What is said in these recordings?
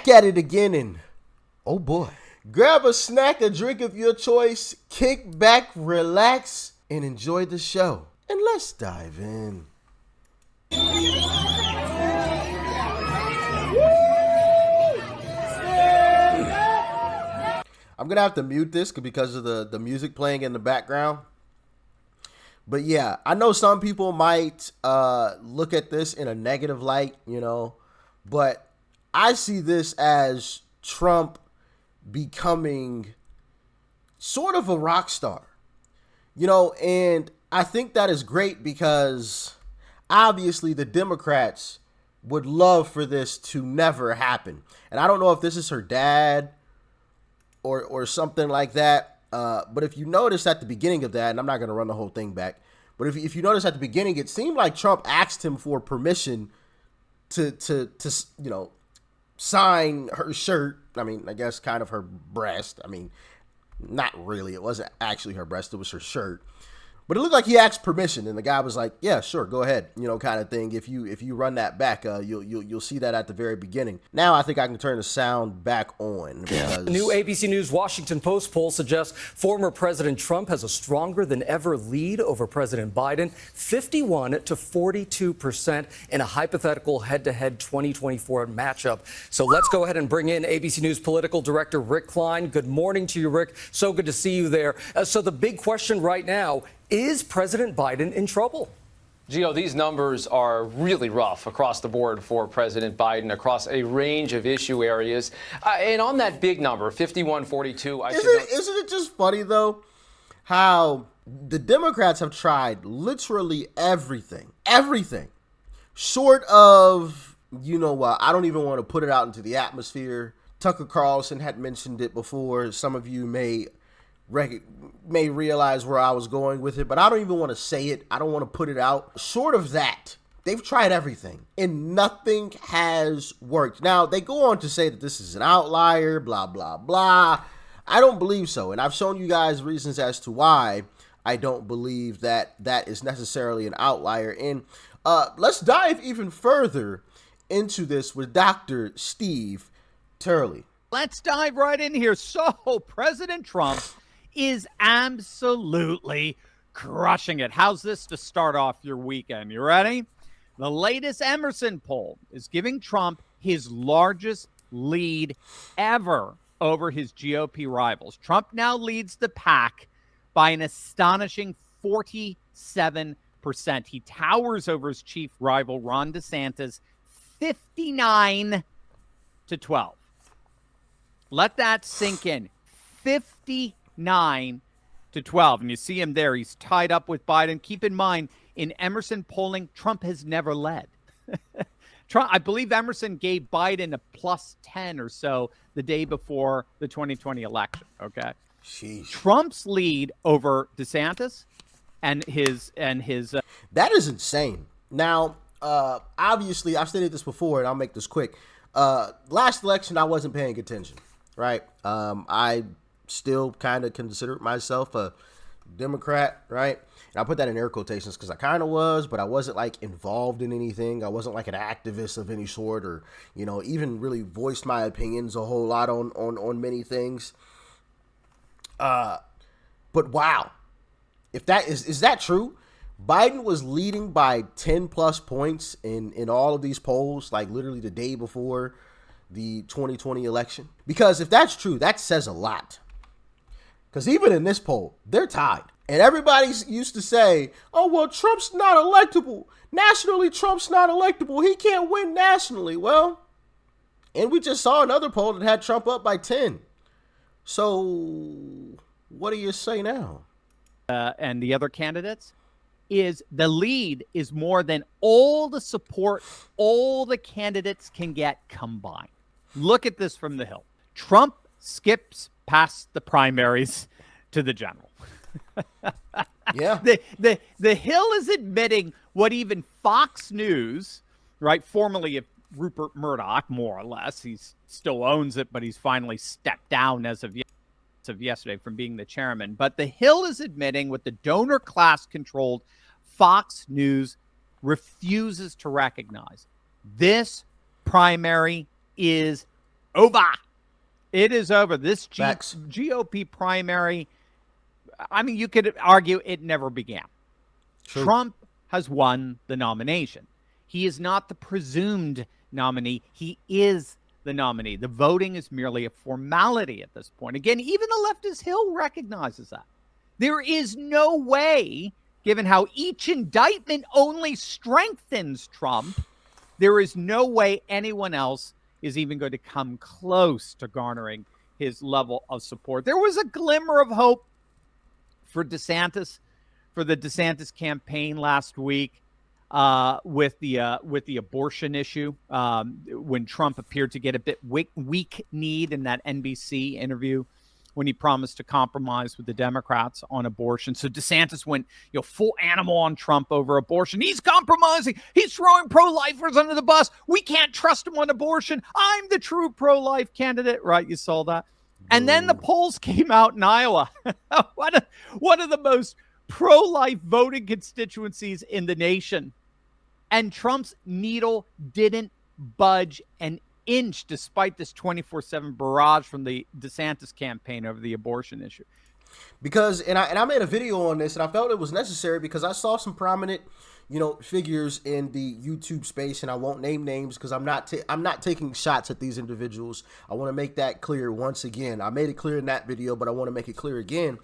back at it again, and oh boy. Grab a snack, a drink of your choice, kick back, relax, and enjoy the show. And let's dive in. I'm going to have to mute this because of the music playing in the background. But yeah, I know some people might look at this in a negative light, but I see this as Trump becoming sort of a rock star, and I think that is great because obviously the Democrats would love for this to never happen. And I don't know if this is her dad or something like that. But if you notice at the beginning of that, and I'm not going to run the whole thing back, but if you notice at the beginning, it seemed like Trump asked him for permission to sign her shirt. I mean, I guess kind of her breast. I mean, not really. It wasn't actually her breast. It was her shirt. But it looked like he asked permission, and the guy was like, "Yeah, sure, go ahead," kind of thing. If you run that back, you'll see that at the very beginning. Now I think I can turn the sound back on. The new ABC News Washington Post poll suggests former President Trump has a stronger than ever lead over President Biden, 51 to 42% in a hypothetical head-to-head 2024 matchup. So let's go ahead and bring in ABC News political director Rick Klein. Good morning to you, Rick. So good to see you there. So the big question right now, is President Biden in trouble? Gio, these numbers are really rough across the board for President Biden across a range of issue areas. And on that big number, 51-42, Isn't it just funny, though, how the Democrats have tried literally everything short of, I don't even want to put it out into the atmosphere. Tucker Carlson had mentioned it before. Some of you may realize where I was going with it, but I don't even want to say it. I don't want to put it out. Short of that, they've tried everything and nothing has worked. Now, they go on to say that this is an outlier, blah, blah, blah. I don't believe so. And I've shown you guys reasons as to why I don't believe that that is necessarily an outlier. And let's dive even further into this with Dr. Steve Turley. Let's dive right in here. So, President Trump is absolutely crushing it. How's this to start off your weekend? You ready? The latest Emerson poll is giving Trump his largest lead ever over his GOP rivals. Trump now leads the pack by an astonishing 47%. He towers over his chief rival, Ron DeSantis, 59-12. Let that sink in. 59-12. And you see him there. He's tied up with Biden. Keep in mind, in Emerson polling, Trump has never led. I believe Emerson gave Biden a plus 10 or so the day before the 2020 election. Okay. Sheesh. Trump's lead over DeSantis and his that is insane. Now, obviously, I've stated this before, and I'll make this quick. Last election, I wasn't paying attention, right? I still kind of consider myself a Democrat, right? And I put that in air quotations because I kind of was, but I wasn't like involved in anything. I wasn't like an activist of any sort, or even really voiced my opinions a whole lot on many things. But wow, if that is that true? Biden was leading by 10 plus points in all of these polls, like literally the day before the 2020 election. Because if that's true, that says a lot. Because even in this poll, they're tied. And everybody used to say, oh, well, Trump's not electable. Nationally, Trump's not electable. He can't win nationally. Well, and we just saw another poll that had Trump up by 10. So what do you say now? And the other candidates is the lead is more than all the support all the candidates can get combined. Look at this from the Hill. Trump skips past the primaries to the general. Yeah. The Hill is admitting what even Fox News, right, formerly of Rupert Murdoch, more or less, he still owns it, but he's finally stepped down as of yesterday from being the chairman. But the Hill is admitting what the donor class controlled Fox News refuses to recognize. This primary is over. It is over. This Facts. GOP primary, I mean, you could argue it never began. True. Trump has won the nomination. He is not the presumed nominee. He is the nominee. The voting is merely a formality at this point. Again, even the leftist Hill recognizes that. There is no way, given how each indictment only strengthens Trump, there is no way anyone else is even going to come close to garnering his level of support. There was a glimmer of hope for DeSantis, for the DeSantis campaign last week with the abortion issue when Trump appeared to get a bit weak-kneed in that NBC interview when he promised to compromise with the Democrats on abortion. So DeSantis went, full animal on Trump over abortion. He's compromising. He's throwing pro-lifers under the bus. We can't trust him on abortion. I'm the true pro-life candidate. Right? You saw that. And then the polls came out in Iowa. one of the most pro-life voting constituencies in the nation. And Trump's needle didn't budge an inch despite this 24/7 barrage from the DeSantis campaign over the abortion issue. Because, and I made a video on this, and I felt it was necessary because I saw some prominent, figures in the YouTube space, and I won't name names because I'm not taking shots at these individuals. I want to make that clear once again. I made it clear in that video, but I want to make it clear again.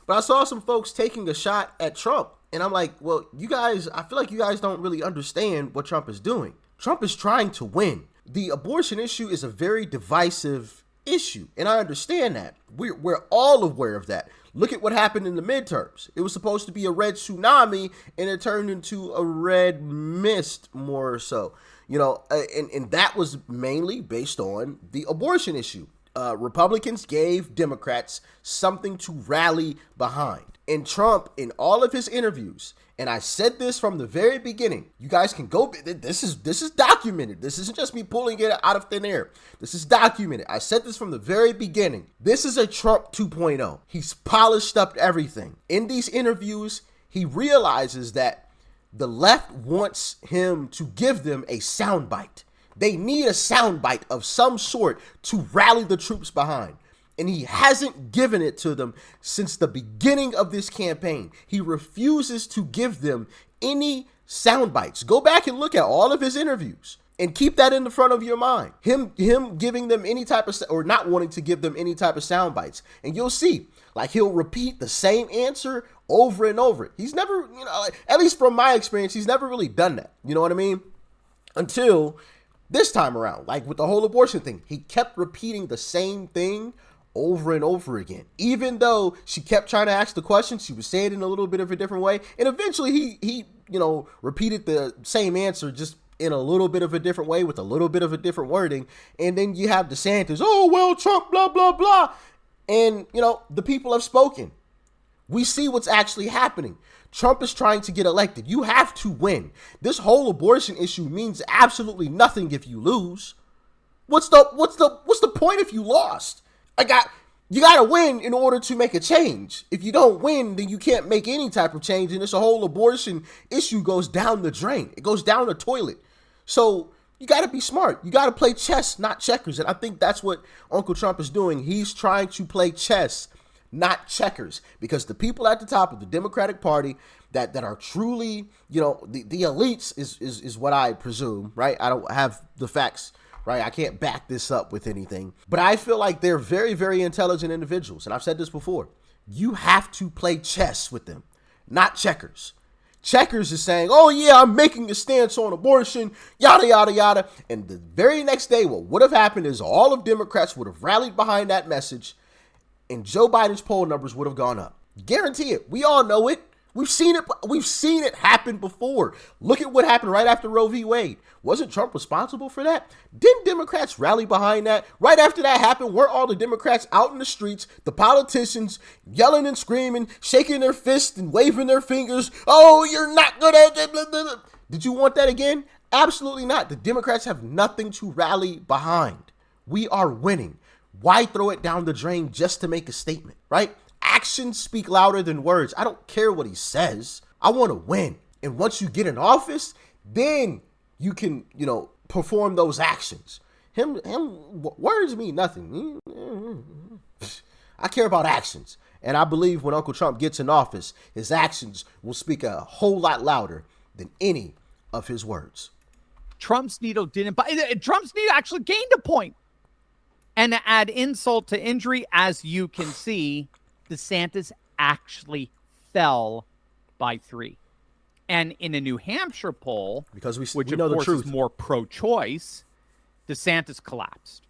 But I saw some folks taking a shot at Trump, and I'm like, well, you guys, I feel like you guys don't really understand what Trump is doing. Trump is trying to win. The abortion issue is a very divisive issue, and I understand that. We're all aware of that. Look at what happened in the midterms. It was supposed to be a red tsunami, and it turned into a red mist, more so. And that was mainly based on the abortion issue. Republicans gave Democrats something to rally behind. And Trump, in all of his interviews, and I said this from the very beginning, you guys can go, this is documented. This isn't just me pulling it out of thin air. This is documented. I said this from the very beginning. This is a Trump 2.0. He's polished up everything. In these interviews, he realizes that the left wants him to give them a soundbite. They need a soundbite of some sort to rally the troops behind. And he hasn't given it to them since the beginning of this campaign. He refuses to give them any sound bites. Go back and look at all of his interviews and keep that in the front of your mind. Him giving them any type of, or not wanting to give them any type of sound bites. And you'll see, like, he'll repeat the same answer over and over. He's never, at least from my experience, he's never really done that. You know what I mean? Until this time around, like with the whole abortion thing, he kept repeating the same thing over and over again. Even though she kept trying to ask the question, she was saying it in a little bit of a different way. And eventually he repeated the same answer just in a little bit of a different way with a little bit of a different wording. And then you have DeSantis, oh, well, Trump, blah, blah, blah. And, the people have spoken. We see what's actually happening. Trump is trying to get elected. You have to win. This whole abortion issue means absolutely nothing if you lose. What's the point if you lost? You got to win in order to make a change. If you don't win, then you can't make any type of change. And this whole abortion issue goes down the drain. It goes down the toilet. So you got to be smart. You got to play chess, not checkers. And I think that's what Uncle Trump is doing. He's trying to play chess, not checkers, because the people at the top of the Democratic Party that are truly, the elites is what I presume, right? I don't have the facts, right? I can't back this up with anything, but I feel like they're very, very intelligent individuals. And I've said this before. You have to play chess with them, not checkers. Checkers is saying, oh yeah, I'm making a stance on abortion, yada, yada, yada. And the very next day, what would have happened is all of Democrats would have rallied behind that message and Joe Biden's poll numbers would have gone up. Guarantee it. We all know it. We've seen it. We've seen it happen before. Look at what happened right after Roe v. Wade. Wasn't Trump responsible for that? Didn't Democrats rally behind that? Right after that happened, weren't all the Democrats out in the streets, the politicians yelling and screaming, shaking their fists and waving their fingers? Oh, you're not good at it. Did you want that again? Absolutely not. The Democrats have nothing to rally behind. We are winning. Why throw it down the drain just to make a statement, right? Actions speak louder than words. I don't care what he says. I want to win. And once you get in office, then you can, perform those actions. Words mean nothing. I care about actions. And I believe when Uncle Trump gets in office, his actions will speak a whole lot louder than any of his words. Trump's needle actually gained a point. And to add insult to injury, as you can see, DeSantis actually fell by 3. And in a New Hampshire poll, because which we know of course the truth, is more pro-choice, DeSantis collapsed.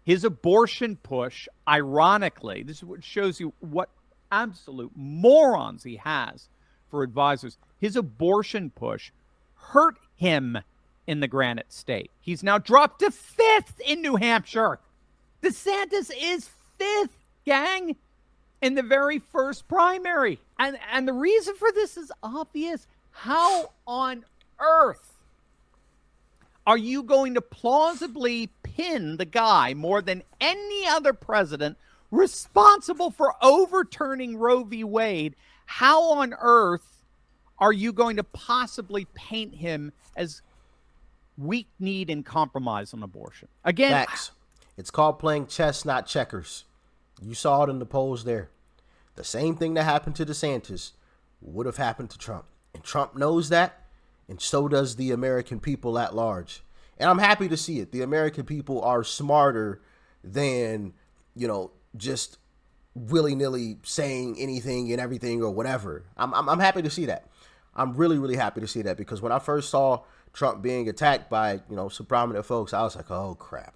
His abortion push, ironically, this is what shows you what absolute morons he has for advisors. His abortion push hurt him in the Granite State. He's now dropped to 5th in New Hampshire. DeSantis is 5th, gang, in the very first primary. And the reason for this is obvious. How on earth are you going to plausibly pin the guy more than any other president responsible for overturning Roe v. Wade? How on earth are you going to possibly paint him as weak-kneed and compromise on abortion? Again, facts. It's called playing chess, not checkers. You saw it in the polls there. The same thing that happened to DeSantis would have happened to Trump. And Trump knows that, and so does the American people at large. And I'm happy to see it. The American people are smarter than, just willy-nilly saying anything and everything or whatever. I'm happy to see that. I'm really, really happy to see that, because when I first saw Trump being attacked by, some prominent folks, I was like, oh, crap.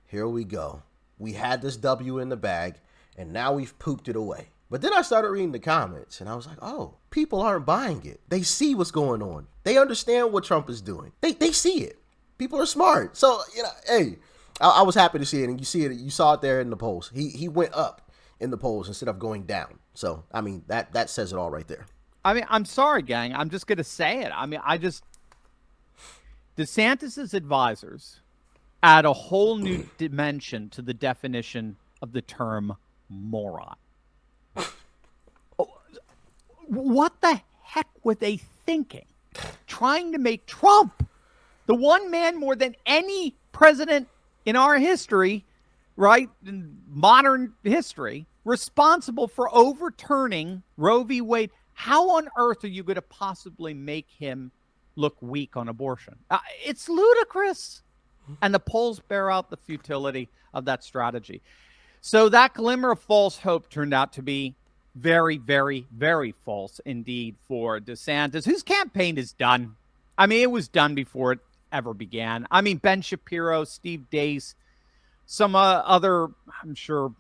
Here we go. We had this W in the bag, and now we've pooped it away. But then I started reading the comments, and I was like, oh, people aren't buying it. They see what's going on. They understand what Trump is doing. They see it. People are smart. So, hey, I was happy to see it, and you see it. You saw it there in the polls. He went up in the polls instead of going down. So, I mean, that says it all right there. I mean, I'm sorry, gang. I'm just going to say it. I mean, DeSantis's advisors add a whole new dimension to the definition of the term moron. What the heck were they thinking? Trying to make Trump, the one man more than any president in our history, right, in modern history, responsible for overturning Roe v. Wade. How on earth are you going to possibly make him look weak on abortion? It's ludicrous. And the polls bear out the futility of that strategy. So that glimmer of false hope turned out to be very, very, very false indeed for DeSantis, whose campaign is done. I mean, it was done before it ever began. I mean, Ben Shapiro, Steve Deace, some other, I'm sure,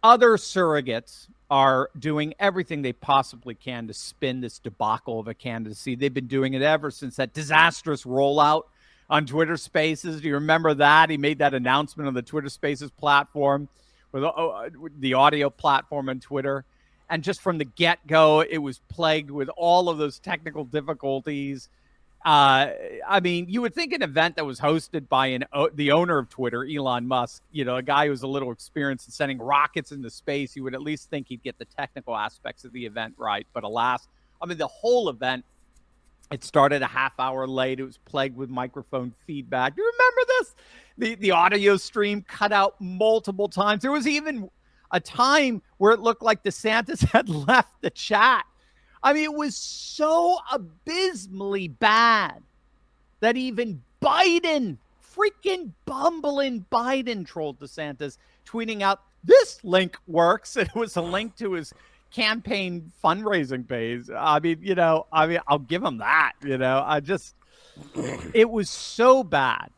other surrogates are doing everything they possibly can to spin this debacle of a candidacy. They've been doing it ever since that disastrous rollout on Twitter Spaces. Do you remember that? He made that announcement on the Twitter Spaces platform, with the audio platform on Twitter. And just from the get-go, it was plagued with all of those technical difficulties. I mean, you would think an event that was hosted by the owner of Twitter, Elon Musk, a guy who's a little experienced in sending rockets into space, you would at least think he'd get the technical aspects of the event right. But alas, I mean, the whole event, it started a half hour late. It was plagued with microphone feedback. Do you remember this? The audio stream cut out multiple times. There was even a time where it looked like DeSantis had left the chat. I mean, it was so abysmally bad that even Biden, freaking bumbling Biden, trolled DeSantis, tweeting out, "This link works." And it was a link to his campaign fundraising page. I mean, I'll give him that. It was so bad.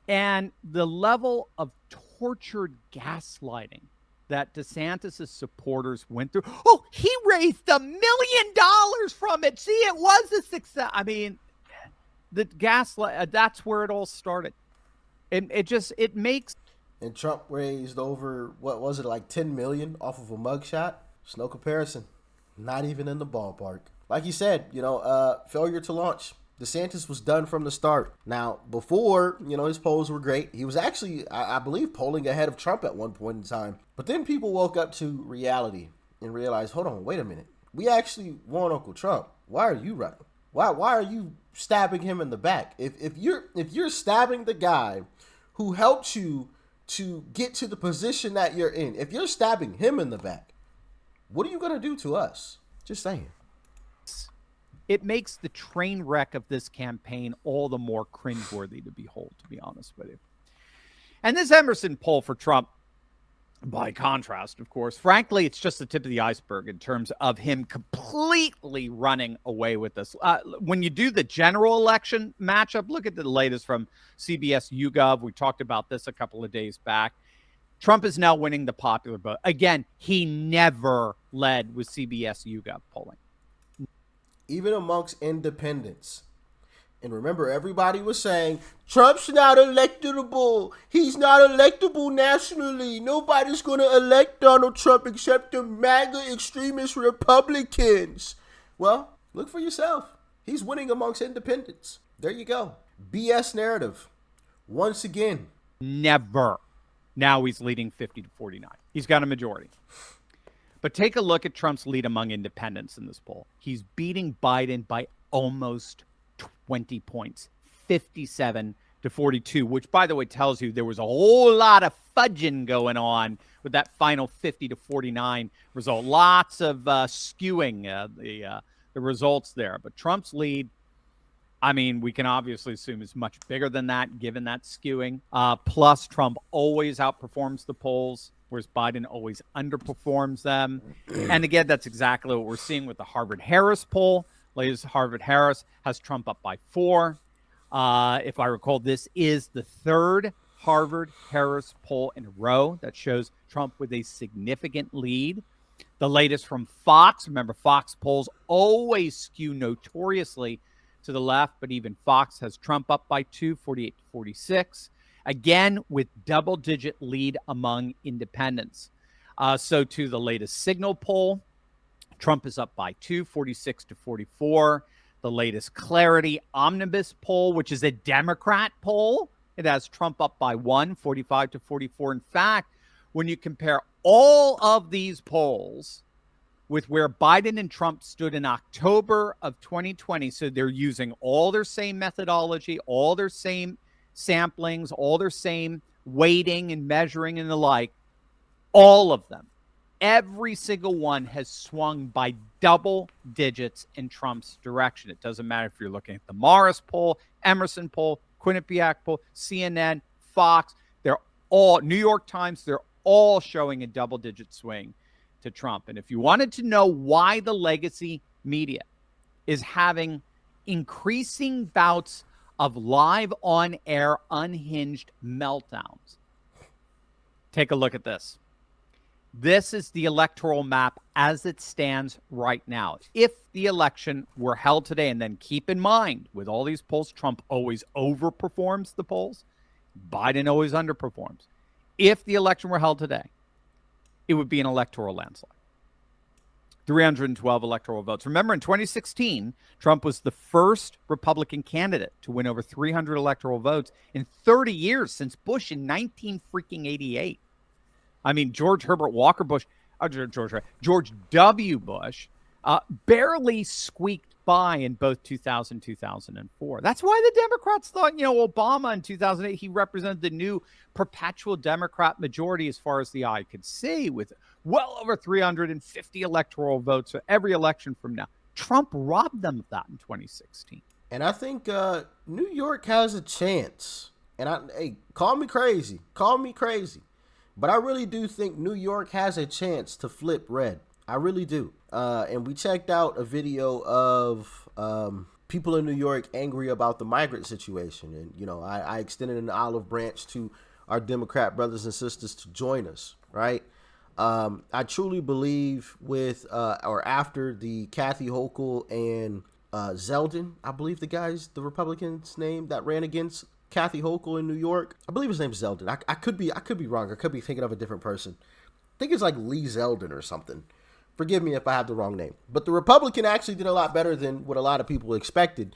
And the level of tortured gaslighting that DeSantis' supporters went through. Oh, he raised $1 million from it. See, it was a success. I mean, the gaslight, that's where it all started. It makes. And Trump raised over, what was it, like 10 million off of a mugshot? It's no comparison. Not even in the ballpark. Like you said, failure to launch. DeSantis was done from the start. Now, before, his polls were great. He was actually, I believe, polling ahead of Trump at one point in time. But then people woke up to reality and realized, hold on, wait a minute. We actually want Uncle Trump. Why are you running? Why are you stabbing him in the back. If you're stabbing the guy who helped you to get to the position that you're in, if you're stabbing him in the back, what are you going to do to us? Just saying. It makes the train wreck of this campaign all the more cringeworthy to behold, to be honest with you. And this Emerson poll for Trump, by contrast, of course, frankly, it's just the tip of the iceberg in terms of him completely running away with this. When you do the general election matchup, look at the latest from CBS YouGov. We talked about this a couple of days back. Trump is now winning the popular vote. Again, he never led with CBS YouGov polling. Even amongst independents. And remember, everybody was saying, Trump's not electable. He's not electable nationally. Nobody's going to elect Donald Trump except the MAGA extremist Republicans. Well, look for yourself. He's winning amongst independents. There you go. BS narrative. Once again. Never. Now he's leading 50-49. He's got a majority. But take a look at Trump's lead among independents in this poll. He's beating Biden by almost 20 points, 57-42, which, by the way, tells you there was a whole lot of fudging going on with that final 50-49 result. Lots of skewing the results there. But Trump's lead, I mean, we can obviously assume is much bigger than that, given that skewing. Plus, Trump always outperforms the polls, whereas Biden always underperforms them. And again, that's exactly what we're seeing with the Harvard-Harris poll. Latest Harvard-Harris has Trump up by 4. If I recall, this is the third Harvard-Harris poll in a row that shows Trump with a significant lead. The latest from Fox. Remember, Fox polls always skew notoriously to the left, but even Fox has Trump up by 2, 48-46. Again, with double-digit lead among independents. So to the latest Signal poll, Trump is up by 2, 46-44. The latest Clarity Omnibus poll, which is a Democrat poll, it has Trump up by 1, 45-44. In fact, when you compare all of these polls with where Biden and Trump stood in October of 2020, so they're using all their same methodology, all their same samplings, all their same weighting and measuring and the like, all of them, every single one has swung by double digits in Trump's direction. It doesn't matter if you're looking at the Morris poll, Emerson poll, Quinnipiac poll, CNN, Fox. They're all, New York Times, they're all showing a double-digit swing to Trump. And if you wanted to know why the legacy media is having increasing bouts of live on-air unhinged meltdowns, take a look at this. This is the electoral map as it stands right now. If the election were held today, and then keep in mind, with all these polls, Trump always overperforms the polls. Biden always underperforms. If the election were held today, it would be an electoral landslide. 312 electoral votes. Remember, in 2016, Trump was the first Republican candidate to win over 300 electoral votes in 30 years since Bush in 1988. I mean, George W. Bush barely squeaked by in both 2000 and 2004. That's why the Democrats thought, Obama in 2008, he represented the new perpetual Democrat majority as far as the eye could see, with well over 350 electoral votes for every election from now. Trump robbed them of that in 2016. And I think New York has a chance. And hey, call me crazy. But I really do think New York has a chance to flip red. I really do. And we checked out a video of people in New York angry about the migrant situation. And, I extended an olive branch to our Democrat brothers and sisters to join us, right? I truly believe after the Kathy Hochul and Zeldin, I believe the Republican's name that ran against Kathy Hochul in New York. I believe his name's Zeldin. I could be wrong. I could be thinking of a different person. I think it's like Lee Zeldin or something. Forgive me if I have the wrong name. But the Republican actually did a lot better than what a lot of people expected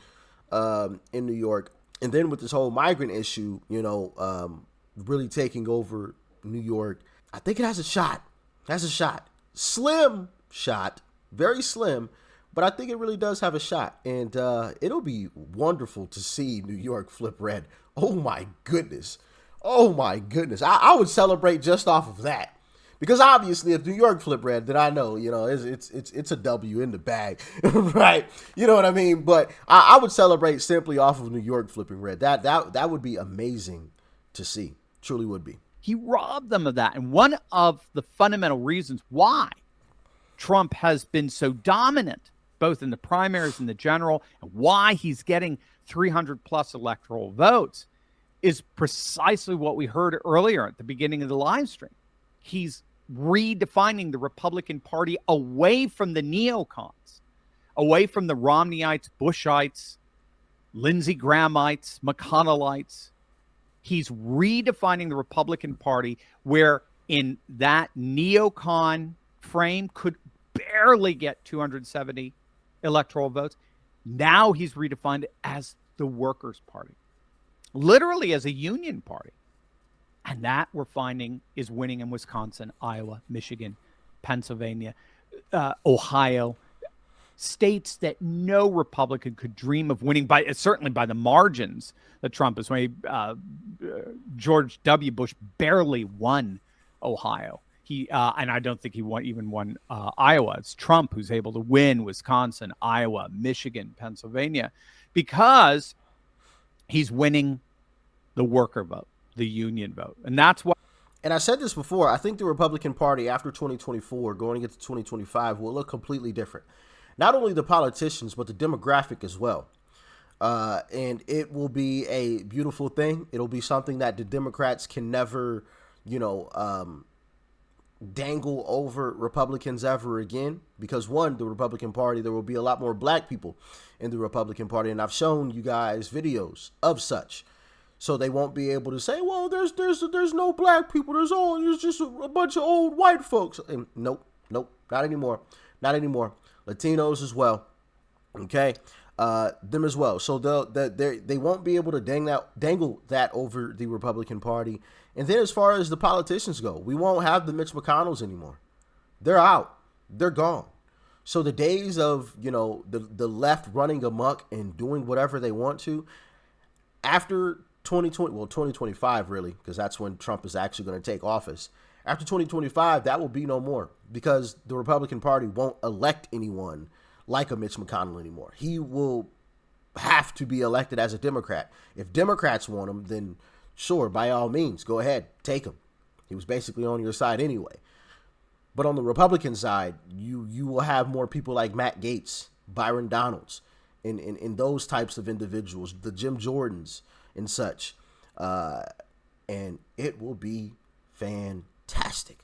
in New York. And then with this whole migrant issue, really taking over New York, I think it has a shot. Slim shot. Very slim. but I think it really does have a shot, and it'll be wonderful to see New York flip red. Oh my goodness. Oh my goodness. I would celebrate just off of that. Because obviously, if New York flip red, then I know, it's a W in the bag, right? You know what I mean? But I would celebrate simply off of New York flipping red. That would be amazing to see. Truly would be. He robbed them of that. And one of the fundamental reasons why Trump has been so dominant, both in the primaries and the general, and why he's getting 300 plus electoral votes, is precisely what we heard earlier at the beginning of the live stream. He's redefining the Republican Party away from the neocons, away from the Romneyites, Bushites, Lindsey Grahamites, McConnellites. He's redefining the Republican Party, where in that neocon frame could barely get 270 electoral votes. Now he's redefined it as the Workers' Party, literally as a union party. And that we're finding is winning in Wisconsin, Iowa, Michigan, Pennsylvania, Ohio, states that no Republican could dream of winning by, certainly by the margins that Trump is winning. George W. Bush barely won Ohio. And I don't think he even won Iowa. It's Trump who's able to win Wisconsin, Iowa, Michigan, Pennsylvania, because he's winning the worker vote, the union vote. And that's why. And I said this before, I think the Republican Party after 2024 going into 2025 will look completely different. Not only the politicians, but the demographic as well. And it will be a beautiful thing. It'll be something that the Democrats can never, dangle over Republicans ever again. Because one, the Republican Party, there will be a lot more black people in the Republican Party. And I've shown you guys videos of such. So they won't be able to say, well, there's no black people. There's just a bunch of old white folks. And nope, not anymore. Not anymore. Latinos as well. Okay. Them as well. So they won't be able to dangle that over the Republican Party. And then as far as the politicians go, we won't have the Mitch McConnells anymore. They're out. They're gone. So the days of, the left running amok and doing whatever they want to after 2025 really, because that's when Trump is actually going to take office. After 2025, that will be no more, because the Republican Party won't elect anyone like a Mitch McConnell anymore. He will have to be elected as a Democrat. If Democrats want him, then sure, by all means, go ahead, take him. He was basically on your side anyway. But on the Republican side, you will have more people like Matt Gaetz, Byron Donalds, in those types of individuals, the Jim Jordans and such. And it will be fantastic.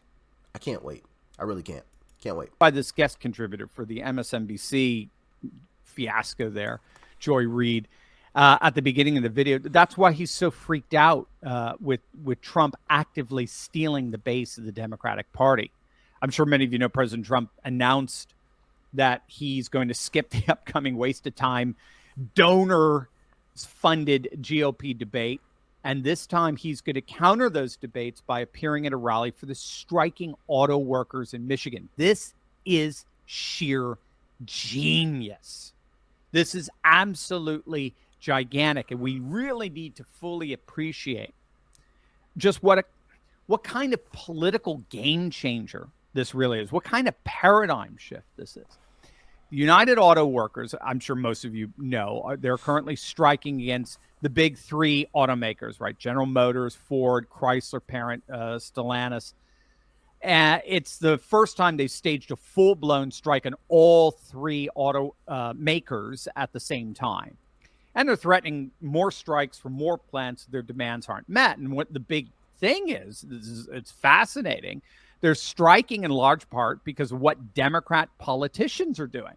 I can't wait. I really can't. Can't wait. By this guest contributor for the MSNBC fiasco there, Joy Reid, at the beginning of the video. That's why he's so freaked out with Trump actively stealing the base of the Democratic Party. I'm sure many of you know President Trump announced that he's going to skip the upcoming waste of time donor-funded GOP debate. And this time he's going to counter those debates by appearing at a rally for the striking auto workers in Michigan. This is sheer genius. This is absolutely gigantic. And we really need to fully appreciate just what kind of political game changer this really is, what kind of paradigm shift this is. United Auto Workers, I'm sure most of you know, they're currently striking against the big three automakers, right? General Motors, Ford, Chrysler parent, Stellantis. It's the first time they've staged a full-blown strike on all three auto makers at the same time. And they're threatening more strikes for more plants. Their demands aren't met. And what the big thing is it's fascinating. They're striking in large part because of what Democrat politicians are doing.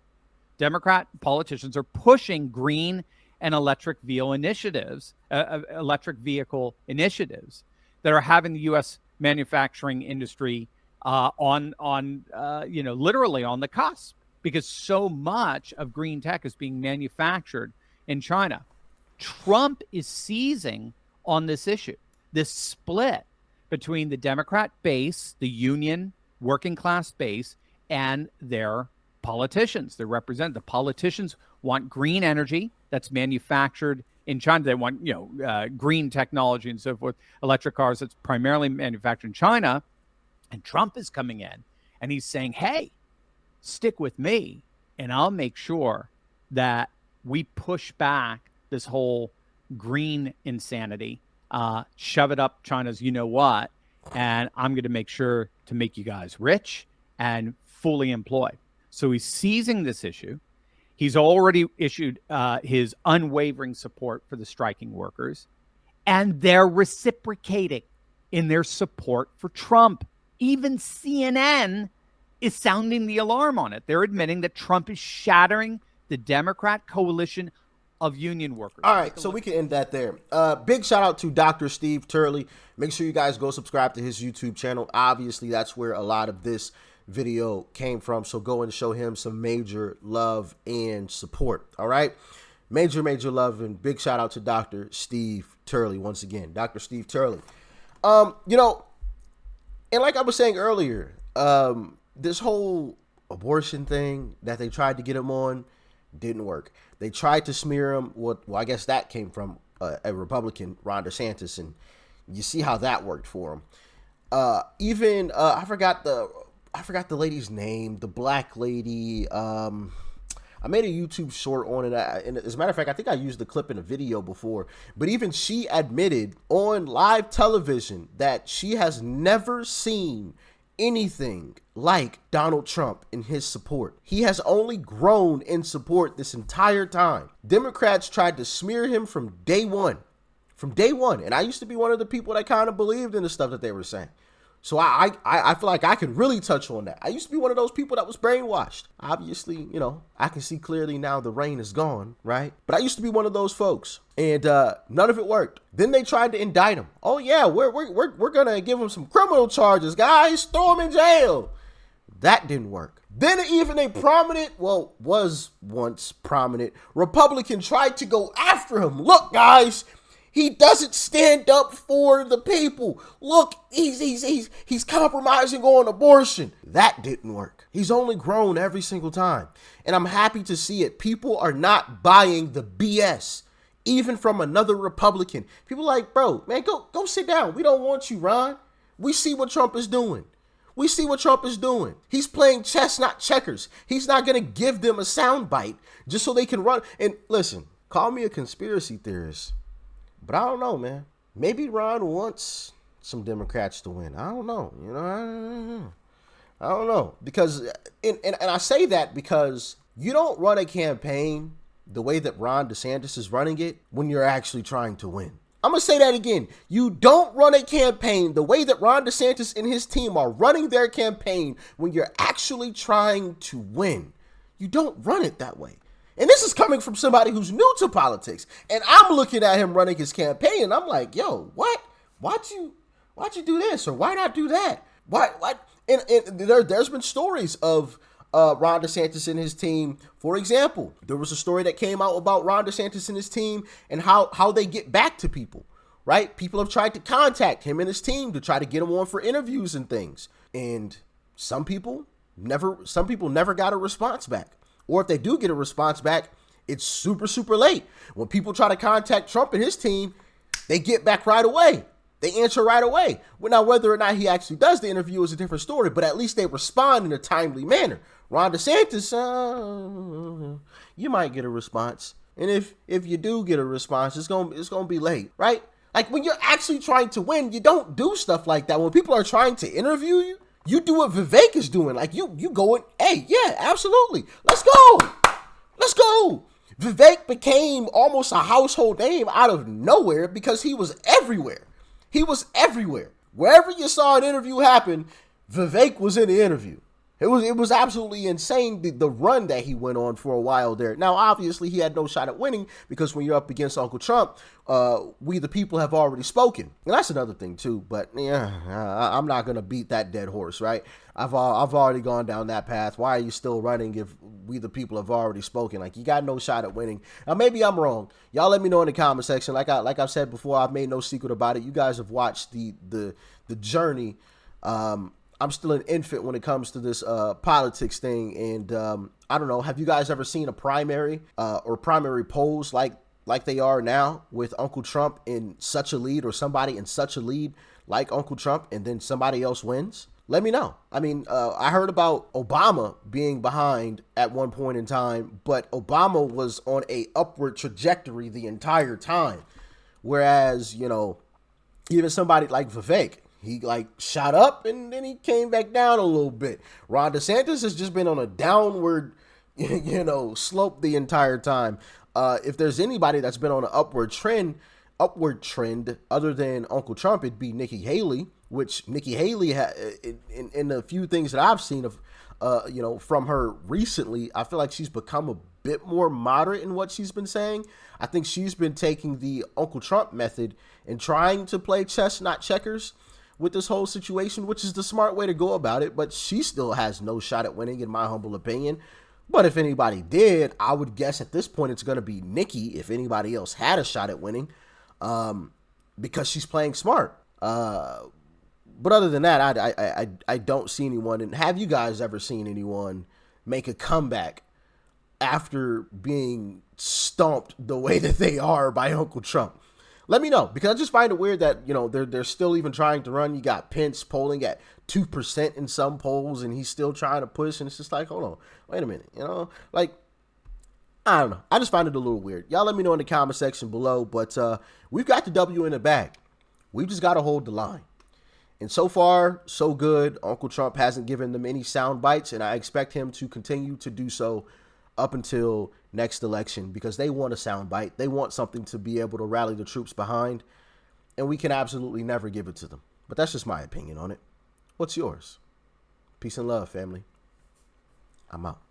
Democrat politicians are pushing green and electric vehicle initiatives that are having the U.S. manufacturing industry literally on the cusp, because so much of green tech is being manufactured in China. Trump is seizing on this issue, this split between the Democrat base, the union working class base, and their politicians. They're represented. The politicians want green energy that's manufactured in China. They want, green technology and so forth, electric cars that's primarily manufactured in China. And Trump is coming in and he's saying, hey, stick with me and I'll make sure that we push back this whole green insanity, shove it up China's you-know-what, and I'm going to make sure to make you guys rich and fully employed. So he's seizing this issue. He's already issued his unwavering support for the striking workers, and they're reciprocating in their support for Trump. Even CNN is sounding the alarm on it. They're admitting that Trump is shattering the Democrat coalition of union workers. All right, so we can end that there. Big shout out to Dr. Steve Turley. Make sure you guys go subscribe to his YouTube channel. Obviously, that's where a lot of this video came from. So go and show him some major love and support. All right, major love and big shout out to Dr. Steve Turley once again. Dr. Steve Turley. And like I was saying earlier, this whole abortion thing that they tried to get him on didn't work. They tried to smear him. Well, I guess that came from a Republican, Ron DeSantis, and you see how that worked for him. I forgot the lady's name, the black lady. I made a YouTube short on it, and as a matter of fact, I think I used the clip in a video before. But even she admitted on live television that she has never seen anything like Donald Trump in his support. He has only grown in support this entire time. Democrats tried to smear him from day one. And I used to be one of the people that kind of believed in the stuff that they were saying. So I feel like I can really touch on that. I used to be one of those people that was brainwashed. Obviously, I can see clearly now the rain is gone, right? But I used to be one of those folks, and none of it worked. Then they tried to indict him. Oh yeah, we're gonna give him some criminal charges, guys. Throw him in jail. That didn't work. Then even a was once prominent Republican tried to go after him. Look, guys. He doesn't stand up for the people. Look, he's compromising on abortion. That didn't work. He's only grown every single time. And I'm happy to see it. People are not buying the BS, even from another Republican. People are like, bro, man, go sit down. We don't want you, Ron. We see what Trump is doing. He's playing chess, not checkers. He's not going to give them a soundbite just so they can run. And listen, call me a conspiracy theorist. But I don't know, man. Maybe Ron wants some Democrats to win. I don't know. I don't know. Because, and I say that because you don't run a campaign the way that Ron DeSantis is running it when you're actually trying to win. I'm going to say that again. You don't run a campaign the way that Ron DeSantis and his team are running their campaign when you're actually trying to win. You don't run it that way. And this is coming from somebody who's new to politics. And I'm looking at him running his campaign and I'm like, yo, what? Why'd you do this? Or why not do that? Why? And there's been stories of Ron DeSantis and his team. For example, there was a story that came out about Ron DeSantis and his team and how they get back to people, right? People have tried to contact him and his team to try to get him on for interviews and things. And some people never got a response back. Or if they do get a response back, it's super, super late. When people try to contact Trump and his team, they get back right away. They answer right away. Well, now, whether or not he actually does the interview is a different story, but at least they respond in a timely manner. Ron DeSantis, you might get a response. And if you do get a response, it's gonna be late, right? Like when you're actually trying to win, you don't do stuff like that. When people are trying to interview you, you do what Vivek is doing. Like you go in, hey, yeah, absolutely. Let's go. Vivek became almost a household name out of nowhere because he was everywhere. Wherever you saw an interview happen, Vivek was in the interview. It was absolutely insane, the run that he went on for a while there. Now, obviously, he had no shot at winning because when you're up against Uncle Trump, we the people have already spoken. And that's another thing, too. But, yeah, I'm not going to beat that dead horse, right? I've already gone down that path. Why are you still running if we the people have already spoken? Like, you got no shot at winning. Now, maybe I'm wrong. Y'all let me know in the comment section. Like I've said before, I've made no secret about it. You guys have watched the journey I'm still an infant when it comes to this politics thing. And I don't know, have you guys ever seen a primary or primary polls like they are now with Uncle Trump in such a lead, or somebody in such a lead like Uncle Trump, and then somebody else wins? Let me know. I mean, I heard about Obama being behind at one point in time, but Obama was on a upward trajectory the entire time. Whereas, you know, even somebody like Vivek, he like shot up and then he came back down a little bit. Ron DeSantis has just been on a downward, you know, slope the entire time. If there's anybody that's been on an upward trend other than Uncle Trump, it'd be Nikki Haley, which Nikki Haley in the few things that I've seen of, you know, from her recently, I feel like she's become a bit more moderate in what she's been saying. I think she's been taking the Uncle Trump method and trying to play chess, not checkers, with this whole situation, which is the smart way to go about it. But she still has no shot at winning, in my humble opinion. But if anybody did, I would guess at this point it's going to be Nikki, if anybody else had a shot at winning, because she's playing smart. But other than that, I don't see anyone. And have you guys ever seen anyone make a comeback after being stomped the way that they are by Uncle Trump? Let me know, because I just find it weird that, you know, they're still even trying to run. You got Pence polling at 2% in some polls, and he's still trying to push. And it's just like, hold on, wait a minute, you know, like, I don't know. I just find it a little weird. Y'all let me know in the comment section below. But we've got the W in the bag. We've just got to hold the line. And so far, so good. Uncle Trump hasn't given them any sound bites, and I expect him to continue to do so up until next election, because they want a sound bite. They want something to be able to rally the troops behind, and we can absolutely never give it to them. But that's just my opinion on it. What's yours? Peace and love, family. I'm out.